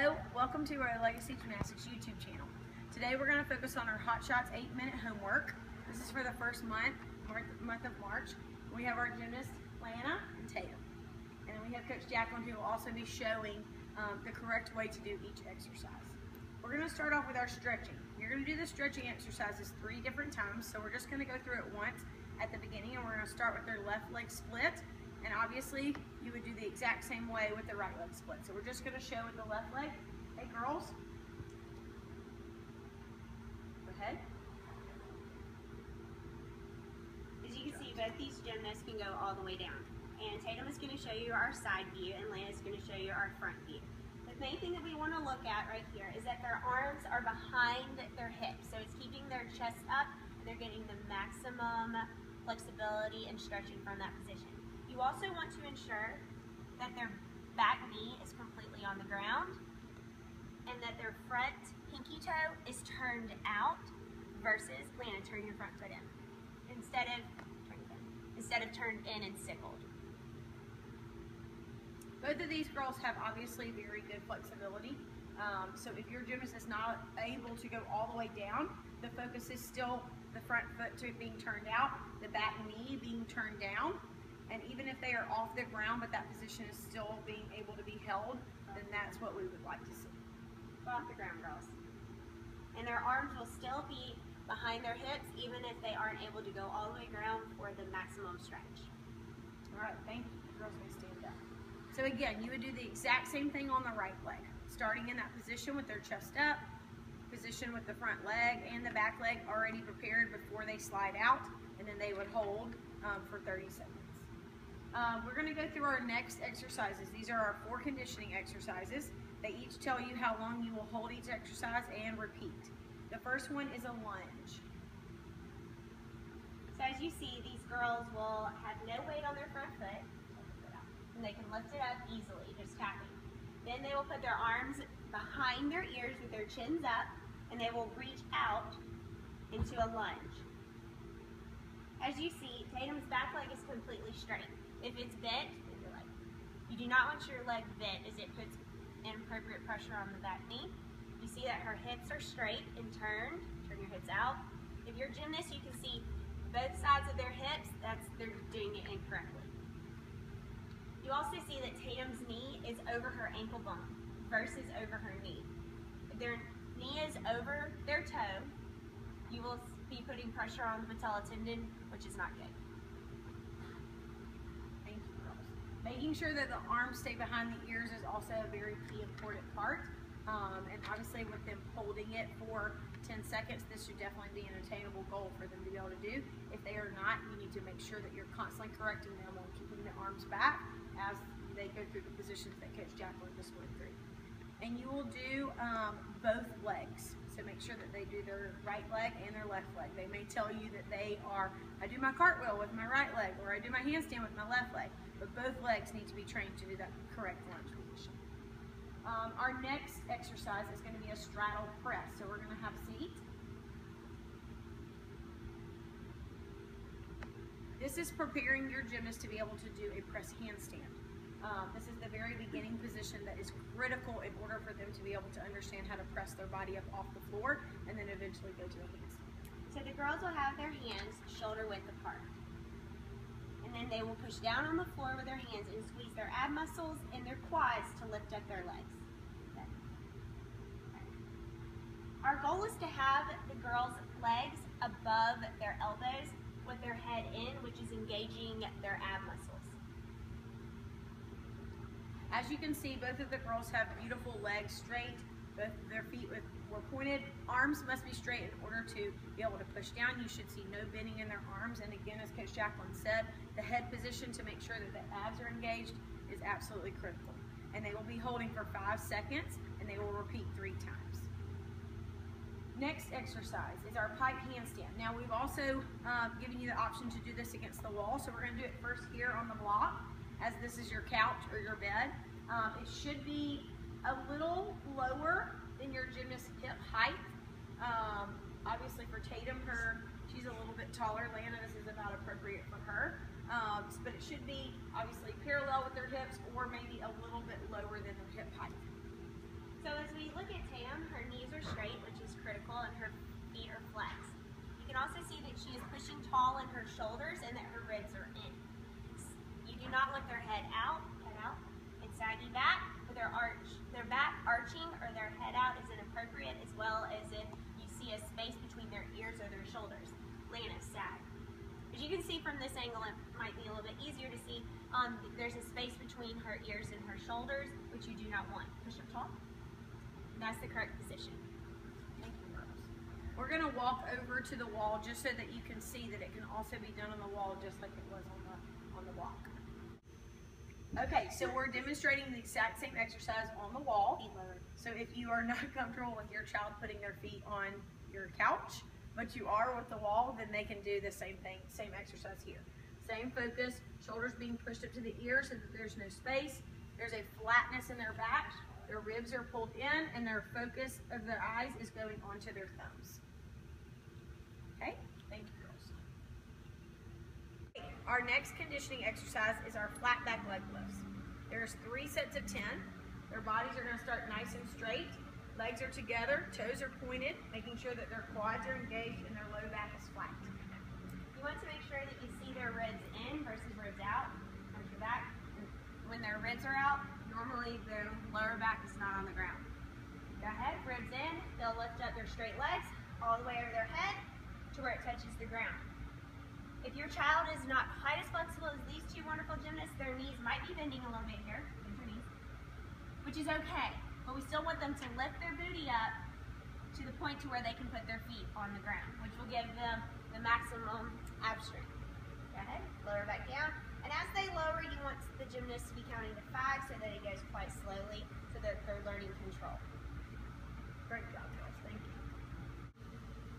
Hello, welcome to our Legacy Gymnastics YouTube channel. Today we're going to focus on our Hot Shots 8-minute homework. This is for the first month of March. We have our gymnasts, Lana and Tatum. And then we have Coach Jacqueline, who will also be showing the correct way to do each exercise. We're going to start off with our stretching. You're going to do the stretching exercises 3 different times, so we're just going to go through it once at the beginning, and we're going to start with their left leg split. And obviously, you would do the exact same way with the right leg split. So we're just going to show with the left leg. Hey, girls. Go ahead. As you can see, both these gymnasts can go all the way down. And Tatum is going to show you our side view, and Lana is going to show you our front view. The main thing that we want to look at right here is that their arms are behind their hips. So it's keeping their chest up, and they're getting the maximum flexibility and stretching from that position. You also want to ensure that their back knee is completely on the ground and that their front pinky toe is turned out versus, Lana, turn your front foot in. Instead of turned in and sickled. Both of these girls have obviously very good flexibility. So if your gymnast is not able to go all the way down, the focus is still the front foot being turned out, the back knee being turned down. And even if they are off the ground, but that position is still being able to be held, then that's what we would like to see. Off the ground, girls. And their arms will still be behind their hips, even if they aren't able to go all the way around for the maximum stretch. All right, thank you. The girls may stand up. So again, you would do the exact same thing on the right leg. Starting in that position with their chest up, position with the front leg and the back leg already prepared before they slide out, and then they would hold for 30 seconds. We're going to go through our next exercises. These are our 4 conditioning exercises. They each tell you how long you will hold each exercise and repeat. The first one is a lunge. So as you see, these girls will have no weight on their front foot, and they can lift it up easily, just tapping. Then they will put their arms behind their ears with their chins up, and they will reach out into a lunge. As you see, Tatum's back leg is completely straight. If it's bent, you do not want your leg bent as it puts inappropriate pressure on the back knee. You see that her hips are straight and turned. Turn your hips out. If you're a gymnast, you can see both sides of their hips. They're doing it incorrectly. You also see that Tatum's knee is over her ankle bone versus over her knee. If their knee is over their toe, you will be putting pressure on the patella tendon, which is not good. Making sure that the arms stay behind the ears is also a very key important part. And obviously with them holding it for 10 seconds, this should definitely be an attainable goal for them to be able to do. If they are not, you need to make sure that you're constantly correcting them on keeping the arms back as they go through the positions that Coach Jacqueline just went through. And you will do both legs. So make sure that they do their right leg and their left leg. They may tell you that I do my cartwheel with my right leg, or I do my handstand with my left leg. But both legs need to be trained to do that correct lunge position. Our next exercise is going to be a straddle press. So we're going to have a seat. This is preparing your gymnast to be able to do a press handstand. This is the very beginning position that is critical in order for them to be able to understand how to press their body up off the floor and then eventually go to a handstand. So the girls will have their hands shoulder width apart. And then they will push down on the floor with their hands and squeeze their ab muscles and their quads to lift up their legs. Okay. Our goal is to have the girls' legs above their elbows with their head in, which is engaging their ab muscles. As you can see, both of the girls have beautiful legs straight. Both of their feet were pointed. Arms must be straight in order to be able to push down. You should see no bending in their arms. And again, as Coach Jacqueline said, the head position to make sure that the abs are engaged is absolutely critical. And they will be holding for 5 seconds, and they will repeat 3 times. Next exercise is our pipe handstand. Now we've also given you the option to do this against the wall. So we're going to do it first here on the block, as this is your couch or your bed. It should be a little lower than your gymnast hip height. Obviously for Tatum, she's a little bit taller. Lana, this is about appropriate for her. But it should be obviously parallel with their hips or maybe a little bit lower than their hip height. So straight, which is critical, and her feet are flexed. You can also see that she is pushing tall in her shoulders and that her ribs are in. You do not want their head out, and saggy back, with their back arching or their head out is inappropriate, as well as if you see a space between their ears or their shoulders. Lana's sag. As you can see from this angle, it might be a little bit easier to see. There's a space between her ears and her shoulders, which you do not want. Push up tall. That's the correct position. Thank you, girls. We're going to walk over to the wall just so that you can see that it can also be done on the wall just like it was on the walk. Okay, so we're demonstrating the exact same exercise on the wall. So if you are not comfortable with your child putting their feet on your couch, but you are with the wall, then they can do the same thing, same exercise here. Same focus, shoulders being pushed up to the ears so that there's no space. There's a flatness in their back. Their ribs are pulled in and their focus of their eyes is going onto their thumbs. Okay, thank you, girls. Our next conditioning exercise is our flat back leg lifts. There's 3 sets of 10. Their bodies are going to start nice and straight. Legs are together, toes are pointed, making sure that their quads are engaged and their low back is flat. You want to make sure that you see their ribs in versus ribs out. Arch your back. When their ribs are out, normally their lower back is not on the ground. Go ahead, ribs in. They'll lift up their straight legs all the way over their head to where it touches the ground. If your child is not quite as flexible as these two wonderful gymnasts, their knees might be bending a little bit here, bend your knees, which is okay. But we still want them to lift their booty up to the point to where they can put their feet on the ground, which will give them the maximum ab strength. Go ahead, lower back down. And as they lower, you want the gymnast to be counting to 5 so that it goes quite slowly so that they're learning control. Great job, girls. Thank you.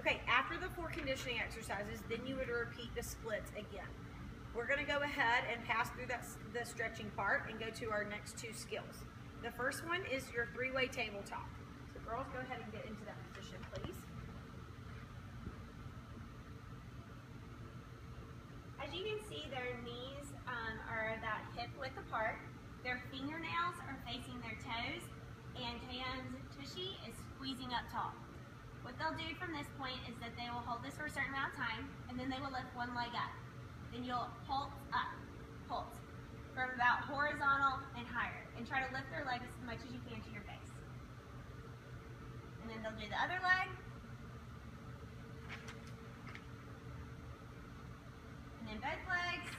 Okay, after the 4 conditioning exercises, then you would repeat the splits again. We're going to go ahead and pass through the stretching part and go to our next 2 skills. The first one is your 3-way tabletop. So girls, go ahead and get into that position, please. As you can see, their knees are about hip width apart. Their fingernails are facing their toes, and Taeyong's tushy is squeezing up tall. What they'll do from this point is that they will hold this for a certain amount of time, and then they will lift one leg up. Then you'll pulse up, pulse, from about horizontal and higher, and try to lift their leg as much as you can to your face. And then they'll do the other leg, and then both legs,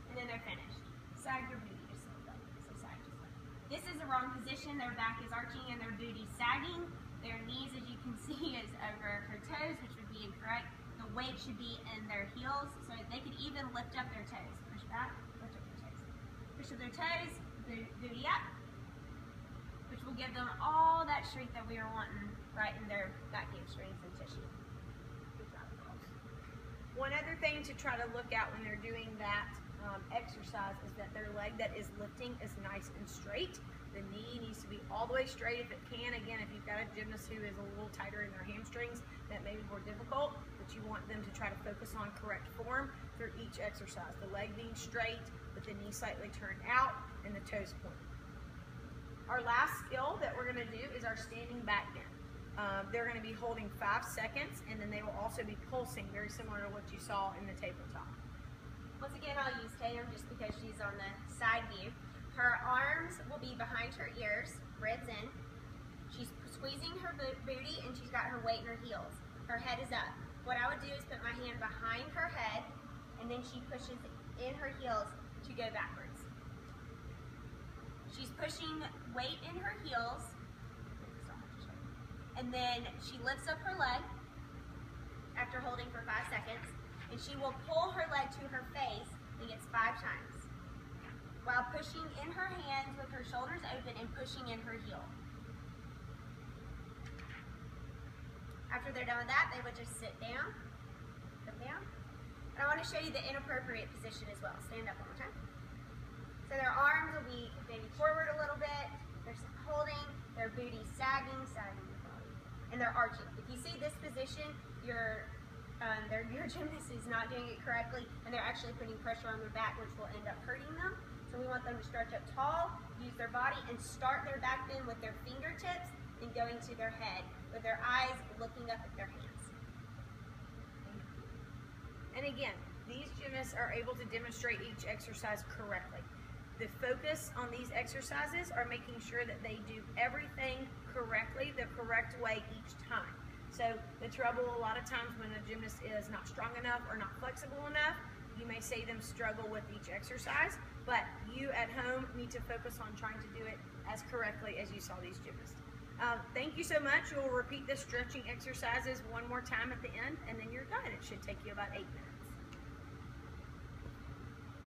and then they're finished. Sag your booty just a little bit. So sag just like that. This is the wrong position. Their back is arching and their booty sagging. Their knees, as you can see, is over her toes, which would be incorrect. The weight should be in their heels, so they could even lift up their toes. Push back, lift up their toes. Push up their toes, booty up, which will give them all that strength that we are wanting right in their back hamstrings and tissue. Good job, girls. One other thing to try to look at when they're doing that exercise is that their leg that is lifting is nice and straight. The knee needs to be all the way straight if it can. Again, if you've got a gymnast who is a little tighter in their hamstrings, that may be more difficult, but you want them to try to focus on correct form through each exercise. The leg being straight, with the knee slightly turned out, and the toes pointed. Our last skill that we're going to do is our standing back bend. They're going to be holding 5 seconds, and then they will also be pulsing, very similar to what you saw in the tabletop. Once again, I'll use Taeyong just because she's on the side view. Her arms will be behind her ears, ribs in. She's squeezing her booty and she's got her weight in her heels. Her head is up. What I would do is put my hand behind her head and then she pushes in her heels to go backwards. She's pushing weight in her heels and then she lifts up her leg after holding for 5 seconds. And she will pull her leg to her face and gets 5 times while pushing in her hands with her shoulders open and pushing in her heel. After they're done with that, they would just sit down, come down. And I want to show you the inappropriate position as well. Stand up one more time. So their arms will be maybe forward a little bit. They're holding, their booty sagging the body, and they're arching. If you see this position, your gymnast is not doing it correctly, and they're actually putting pressure on their back, which will end up hurting them. So So we want them to stretch up tall, use their body, and start their back bend with their fingertips and going to their head, with their eyes looking up at their hands. And again, these gymnasts are able to demonstrate each exercise correctly. The focus on these exercises are making sure that they do everything correctly, the correct way each time. So the trouble a lot of times when a gymnast is not strong enough or not flexible enough, you may see them struggle with each exercise, but you at home need to focus on trying to do it as correctly as you saw these gymnasts. Thank you so much. We'll repeat the stretching exercises one more time at the end, and then you're done. It should take you about 8 minutes.